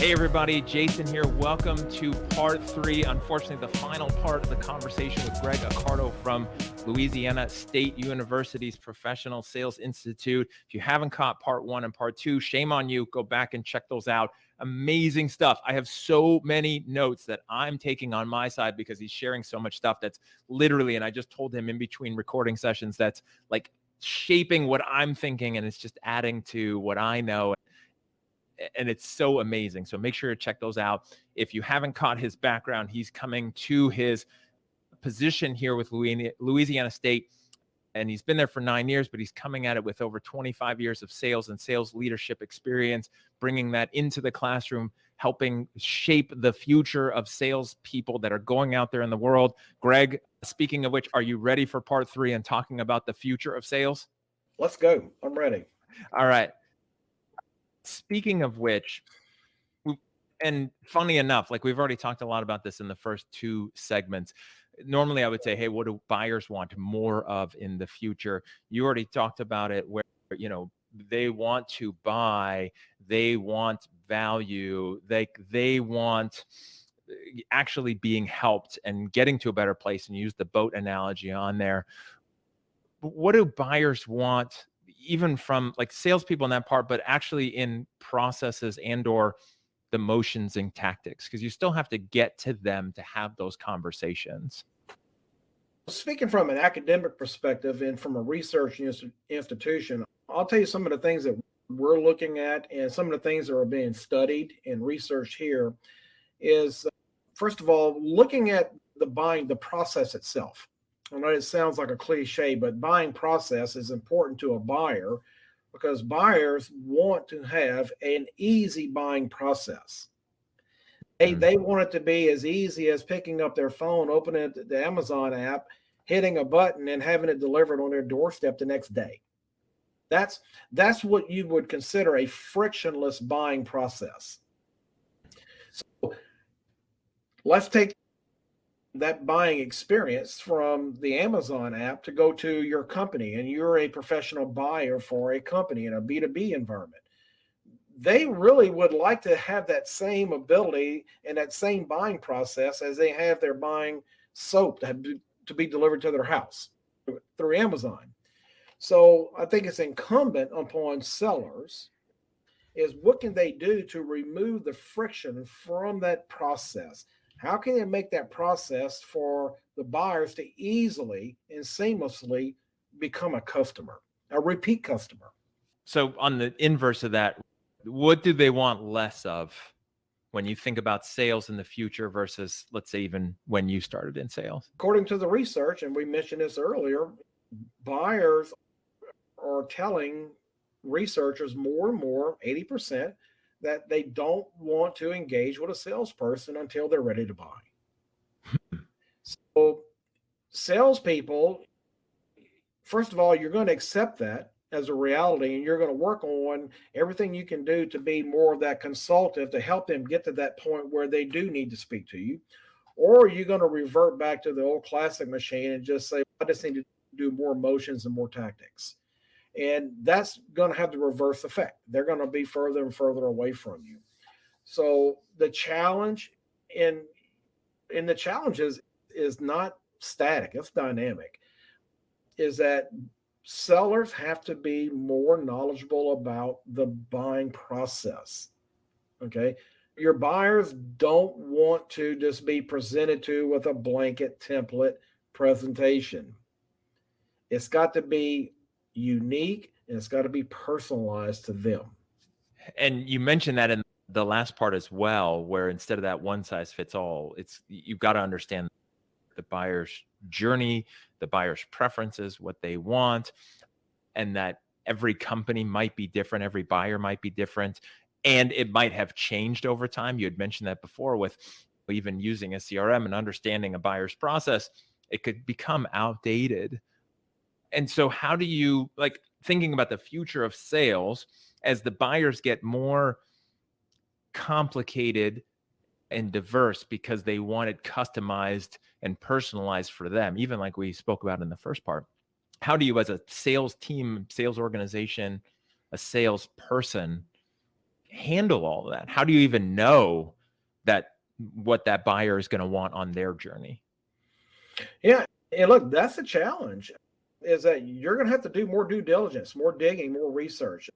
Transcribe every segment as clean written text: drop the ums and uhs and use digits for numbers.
Hey everybody, Jason here. Welcome to part 3. Unfortunately, the final part of the conversation with Greg Accardo from Louisiana State University's Professional Sales Institute. If you haven't caught part 1 and part 2, shame on you. Go back and check those out. Amazing stuff. I have so many notes that I'm taking on my side because he's sharing so much stuff that's literally, and I just told him in between recording sessions, that's like shaping what I'm thinking, and it's just adding to what I know. And it's so amazing. So make sure to check those out. If you haven't caught his background, he's coming to his position here with Louisiana State, and he's been there for 9 years, but he's coming at it with over 25 years of sales and sales leadership experience, bringing that into the classroom, helping shape the future of salespeople that are going out there in the world. Greg, speaking of which, are you ready for part 3 and talking about the future of sales? Let's go. I'm ready. All right. Speaking of which, and funny enough, like we've already talked a lot about this in the first 2 segments. Normally I would say, hey, what do buyers want more of in the future? You already talked about it where, they want to buy, they want value, they want actually being helped and getting to a better place, and use the boat analogy on there. What do buyers want, even from like salespeople in that part, but actually in processes and or the motions and tactics? Because you still have to get to them to have those conversations. Speaking from an academic perspective and from a research institution, I'll tell you some of the things that we're looking at and some of the things that are being studied and researched here is, first of all, looking at the process itself. I know it sounds like a cliche, but buying process is important to a buyer because buyers want to have an easy buying process. They want it to be as easy as picking up their phone, opening the Amazon app, hitting a button, and having it delivered on their doorstep the next day. That's what you would consider a frictionless buying process. So let's take that buying experience from the Amazon app to go to your company, and you're a professional buyer for a company in a B2B environment. They really would like to have that same ability and that same buying process as they have their buying soap to be delivered to their house through Amazon. So I think it's incumbent upon sellers is what can they do to remove the friction from that process? How can they make that process for the buyers to easily and seamlessly become a customer, a repeat customer? So on the inverse of that, what do they want less of when you think about sales in the future versus, let's say, even when you started in sales? According to the research, and we mentioned this earlier, buyers are telling researchers more and more, 80%, that they don't want to engage with a salesperson until they're ready to buy. So salespeople, first of all, you're going to accept that as a reality, and you're going to work on everything you can do to be more of that consultative to help them get to that point where they do need to speak to you. Or you're going to revert back to the old classic machine and just say, I just need to do more motions and more tactics. And that's going to have the reverse effect. They're going to be further and further away from you. So the challenge in the challenges is not static, it's dynamic, is that sellers have to be more knowledgeable about the buying process. Okay. Your buyers don't want to just be presented to with a blanket template presentation. It's got to be unique and it's got to be personalized to them. And you mentioned that in the last part as well, where instead of that one size fits all, you've got to understand the buyer's journey, the buyer's preferences, what they want, and that every company might be different, every buyer might be different, and it might have changed over time. You had mentioned that before with even using a CRM and understanding a buyer's process, it could become outdated. And so how do you, like, thinking about the future of sales as the buyers get more complicated and diverse because they want it customized and personalized for them, even like we spoke about in the first part? How do you, as a sales team, sales organization, a salesperson, handle all of that? How do you even know that what that buyer is going to want on their journey? Yeah. And look, that's the challenge, is that you're going to have to do more due diligence, more digging, more research.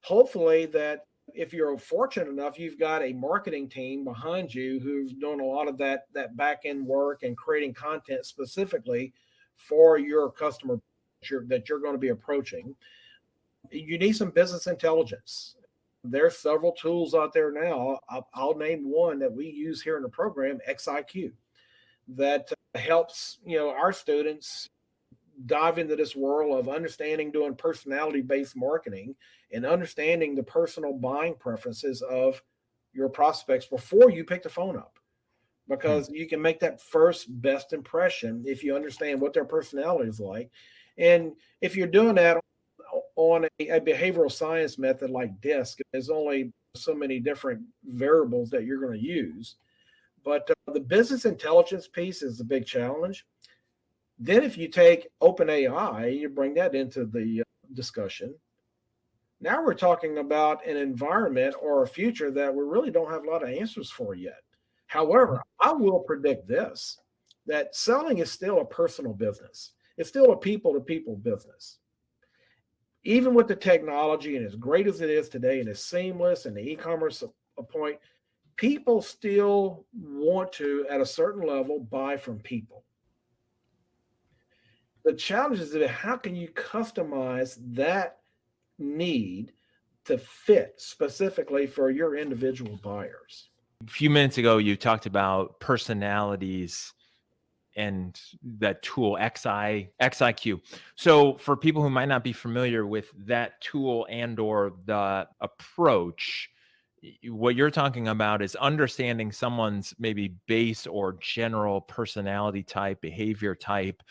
Hopefully that if you're fortunate enough, you've got a marketing team behind you who's doing a lot of that back end work and creating content specifically for your customer that you're going to be approaching. You need some business intelligence. There's several tools out there now. I'll name one that we use here in the program, XIQ, that helps our students dive into this world of understanding doing personality-based marketing and understanding the personal buying preferences of your prospects before you pick the phone up, because you can make that first best impression if you understand what their personality is like. And if you're doing that on a behavioral science method like DISC, there's only so many different variables that you're going to use. But the business intelligence piece is a big challenge. Then if you take OpenAI, you bring that into the discussion. Now we're talking about an environment or a future that we really don't have a lot of answers for yet. However, I will predict this, that selling is still a personal business. It's still a people-to-people business. Even with the technology, and as great as it is today and as seamless and the e-commerce point, people still want to, at a certain level, buy from people. The challenge is that how can you customize that need to fit specifically for your individual buyers? A few minutes ago, you talked about personalities and that tool XIQ. So for people who might not be familiar with that tool and or the approach, what you're talking about is understanding someone's maybe base or general personality type, behavior type,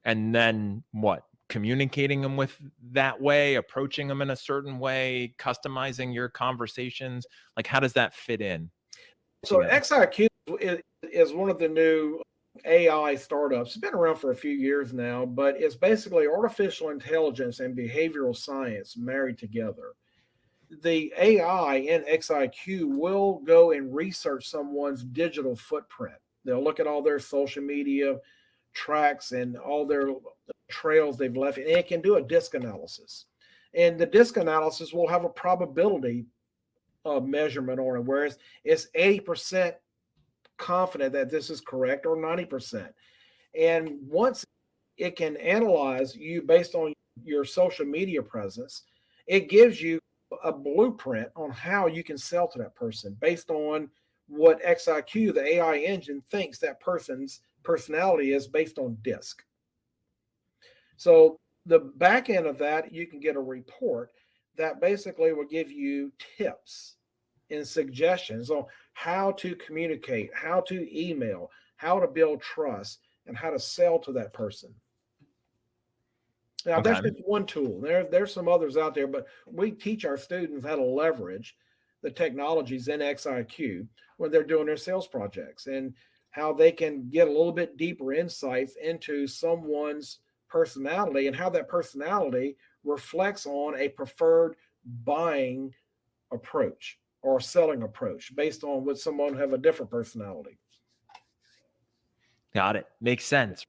and then what? Communicating them with that way, approaching them in a certain way, customizing your conversations. Like, how does that fit in? So XIQ is one of the new AI startups. It's been around for a few years now, but it's basically artificial intelligence and behavioral science married together. The AI in XIQ will go and research someone's digital footprint. They'll look at all their social media tracks and all their trails they've left, and it can do a DISC analysis. And the DISC analysis will have a probability of measurement on it, whereas it's 80% confident that this is correct or 90%. And once it can analyze you based on your social media presence, it gives you a blueprint on how you can sell to that person based on what XIQ, the AI engine, thinks that person's personality is based on DISC. So the back end of that, you can get a report that basically will give you tips and suggestions on how to communicate, how to email, how to build trust, and how to sell to that person. Now, that's just one tool. There's some others out there, but we teach our students how to leverage the technologies in XIQ when they're doing their sales projects, and how they can get a little bit deeper insights into someone's personality and how that personality reflects on a preferred buying approach or selling approach based on what someone have a different personality. Got it. Makes sense.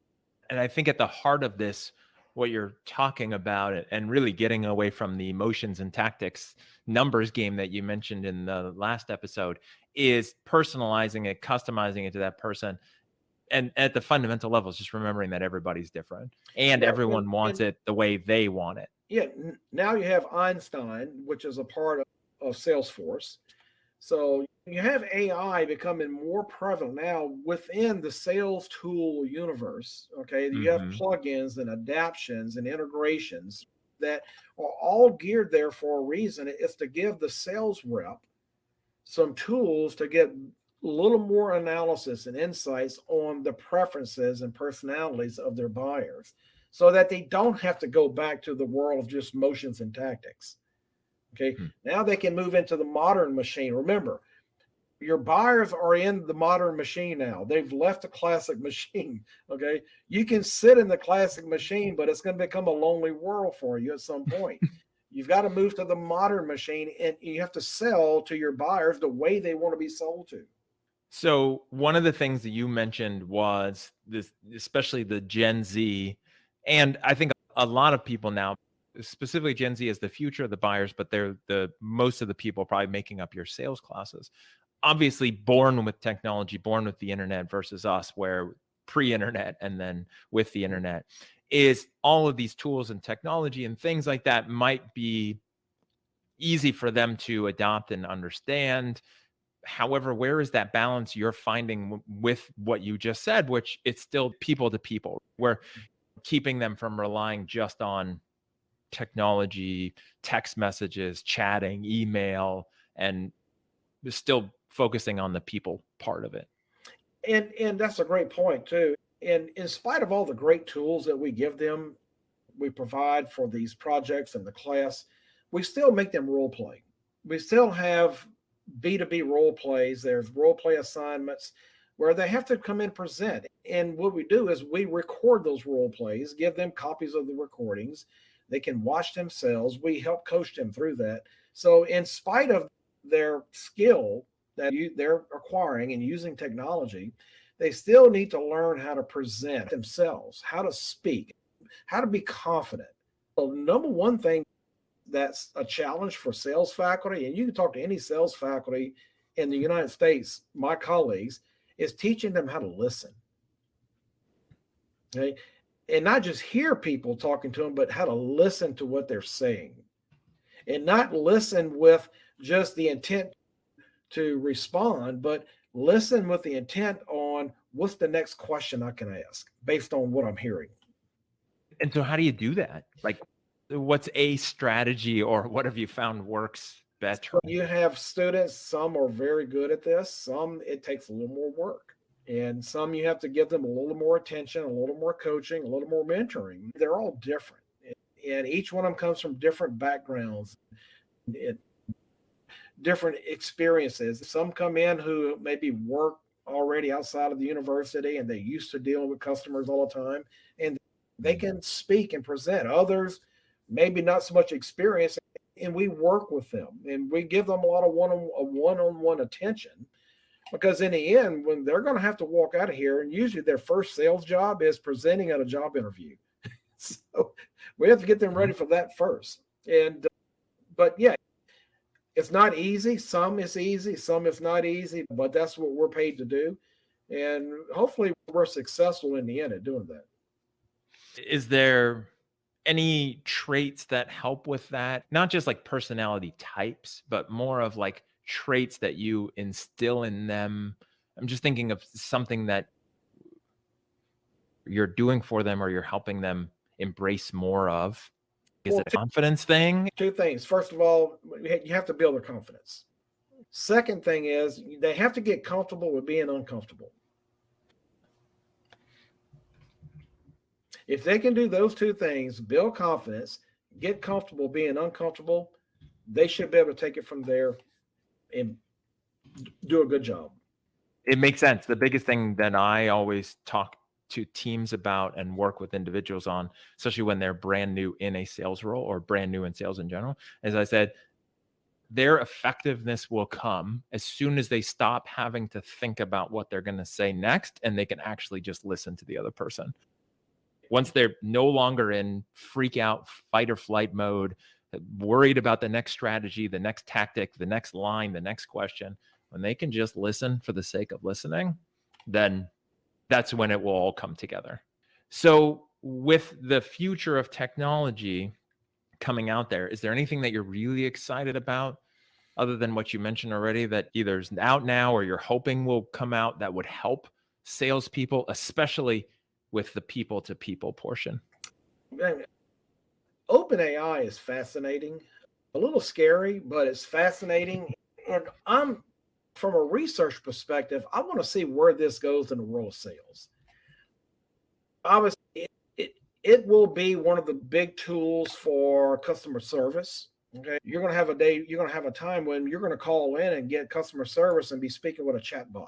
And I think at the heart of this, what you're talking about and really getting away from the emotions and tactics numbers game that you mentioned in the last episode is personalizing it, customizing it to that person. And at the fundamental levels, just remembering that everybody's different and everyone wants it the way they want it. Yeah. Now you have Einstein, which is a part of Salesforce. So you have AI becoming more prevalent now within the sales tool universe. Okay. You have plugins and adaptions and integrations that are all geared there for a reason. It's to give the sales rep some tools to get a little more analysis and insights on the preferences and personalities of their buyers so that they don't have to go back to the world of just motions and tactics. Okay. Now they can move into the modern machine. Remember, your buyers are in the modern machine now. They've left the classic machine. Okay. You can sit in the classic machine, but it's going to become a lonely world for you at some point. You've got to move to the modern machine, and you have to sell to your buyers the way they want to be sold to. So one of the things that you mentioned was this, especially the Gen Z, and I think a lot of people now, specifically Gen Z, is the future of the buyers, but they're the most of the people probably making up your sales classes. Obviously, born with technology, born with the internet versus us, where pre-internet and then with the internet, is all of these tools and technology and things like that might be easy for them to adopt and understand. However, where is that balance you're finding with what you just said, which it's still people to people, where keeping them from relying just on technology, text messages, chatting, email, and still focusing on the people part of it? And that's a great point too. And in spite of all the great tools that we give them, we provide for these projects and the class, we still make them role play. We still have B2B role plays. There's role play assignments where they have to come and present. And what we do is we record those role plays, give them copies of the recordings. They can watch themselves. We help coach them through that. So in spite of their skill that they're acquiring and using technology, they still need to learn how to present themselves, how to speak, how to be confident. So number one thing that's a challenge for sales faculty, and you can talk to any sales faculty in the United States, my colleagues, is teaching them how to listen. Okay. And not just hear people talking to them, but how to listen to what they're saying, and not listen with just the intent to respond, but listen with the intent on what's the next question I can ask based on what I'm hearing. And so how do you do that? Like, what's a strategy, or what have you found works better? You have students, some are very good at this, some it takes a little more work. And some you have to give them a little more attention, a little more coaching, a little more mentoring. They're all different. And each one of them comes from different backgrounds, different experiences. Some come in who maybe work already outside of the university and they're used to dealing with customers all the time, and they can speak and present. Others, maybe not so much experience, and we work with them and we give them a lot of one-on-one attention, because in the end, when they're going to have to walk out of here, and usually their first sales job is presenting at a job interview. So we have to get them ready for that first. And but yeah, it's not easy. Some it's easy, some it's not easy, but that's what we're paid to do. And hopefully we're successful in the end at doing that. Is there any traits that help with that? Not just like personality types, but more of like traits that you instill in them. I'm just thinking of something that you're doing for them or you're helping them embrace more of. Is Well, it a confidence thing? two things. First of all, you have to build their confidence. Second thing is they have to get comfortable with being uncomfortable. If they can do those two things, build confidence, get comfortable being uncomfortable, they should be able to take it from there and do a good job. It makes sense. The biggest thing that I always talk to teams about and work with individuals on, especially when they're brand new in a sales role or brand new in sales in general, as I said, their effectiveness will come as soon as they stop having to think about what they're going to say next, and they can actually just listen to the other person. Once they're no longer in freak out, fight or flight mode, worried about the next strategy, the next tactic, the next line, the next question, when they can just listen for the sake of listening, then that's when it will all come together. So with the future of technology coming out there, is there anything that you're really excited about other than what you mentioned already that either is out now or you're hoping will come out that would help salespeople, especially with the people to people portion? OpenAI is fascinating, a little scary, but it's fascinating. And from a research perspective, I want to see where this goes in the world of sales. Obviously, it will be one of the big tools for customer service. Okay, you're going to have a time when you're going to call in and get customer service and be speaking with a chatbot.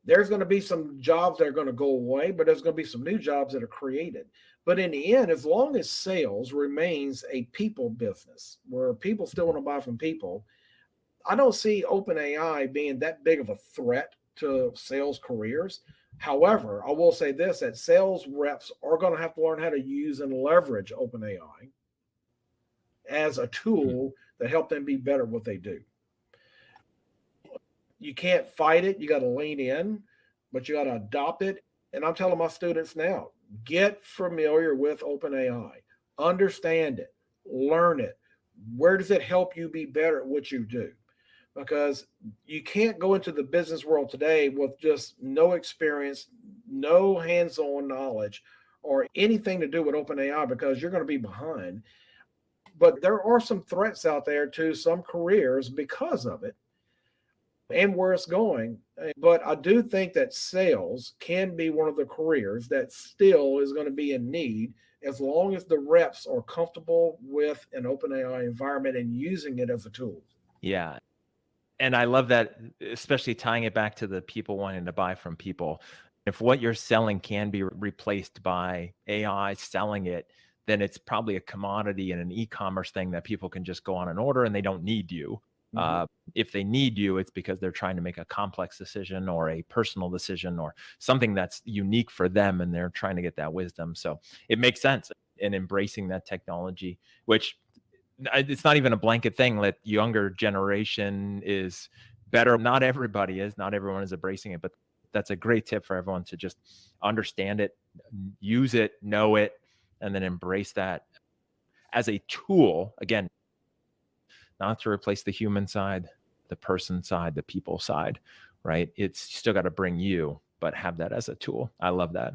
There's going to be some jobs that are going to go away, but there's going to be some new jobs that are created. But in the end, as long as sales remains a people business where people still want to buy from people, I don't see OpenAI being that big of a threat to sales careers. However, I will say this, that sales reps are going to have to learn how to use and leverage OpenAI as a tool that help them be better at what they do. You can't fight it. You got to lean in, but you got to adopt it. And I'm telling my students now, get familiar with OpenAI, understand it, learn it. Where does it help you be better at what you do? Because you can't go into the business world today with just no experience, no hands-on knowledge, or anything to do with OpenAI, because you're going to be behind. But there are some threats out there to some careers because of it and where it's going. But I do think that sales can be one of the careers that still is going to be in need as long as the reps are comfortable with an OpenAI environment and using it as a tool. Yeah. And I love that, especially tying it back to the people wanting to buy from people. If what you're selling can be replaced by AI selling it, then it's probably a commodity and an e-commerce thing that people can just go on and order and they don't need you. If they need you, it's because they're trying to make a complex decision or a personal decision or something that's unique for them, and they're trying to get that wisdom. So it makes sense in embracing that technology, which it's not even a blanket thing that younger generation is better. Not everybody is, not everyone is embracing it, but that's a great tip for everyone to just understand it, use it, know it, and then embrace that as a tool. Again, not to replace the human side, the person side, the people side, right? It's still got to bring you, but have that as a tool. I love that.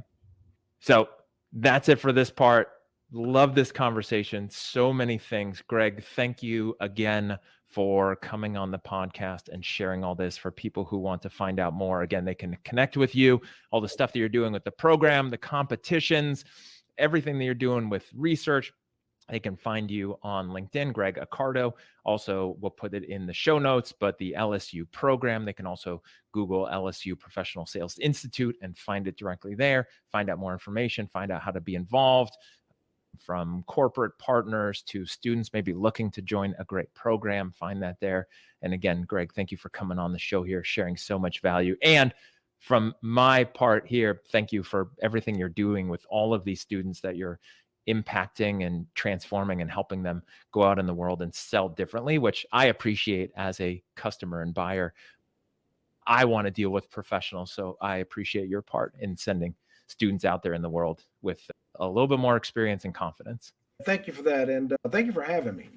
So that's it for this part. Love this conversation. So many things. Greg, thank you again for coming on the podcast and sharing all this for people who want to find out more. Again, they can connect with you, all the stuff that you're doing with the program, the competitions, everything that you're doing with research. They can find you on LinkedIn, Greg Accardo. Also, we'll put it in the show notes, but the LSU program, they can also Google LSU Professional Sales Institute and find it directly there, find out more information, find out how to be involved, from corporate partners to students maybe looking to join a great program, find that there. And again, Greg, thank you for coming on the show here, sharing so much value. And from my part here, thank you for everything you're doing with all of these students that you're impacting and transforming and helping them go out in the world and sell differently, which I appreciate as a customer and buyer. I want to deal with professionals, so I appreciate your part in sending students out there in the world with a little bit more experience and confidence. Thank you for that. And thank you for having me.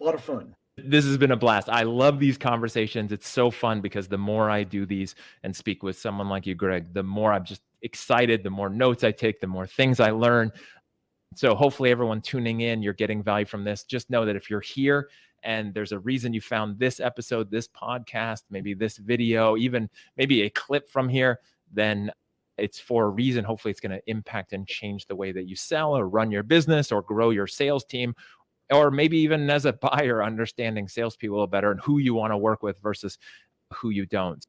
A lot of fun. This has been a blast. I love these conversations. It's so fun because the more I do these and speak with someone like you, Greg, the more I'm just excited, the more notes I take, the more things I learn. So hopefully everyone tuning in, you're getting value from this. Just know that if you're here and there's a reason you found this episode, this podcast, maybe this video, even maybe a clip from here, then it's for a reason. Hopefully it's going to impact and change the way that you sell or run your business or grow your sales team, or maybe even as a buyer, understanding salespeople better and who you want to work with versus who you don't.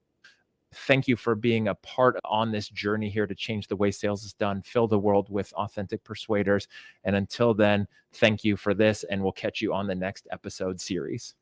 Thank you for being a part on this journey here to change the way sales is done, fill the world with authentic persuaders. And until then, thank you for this, and we'll catch you on the next episode series.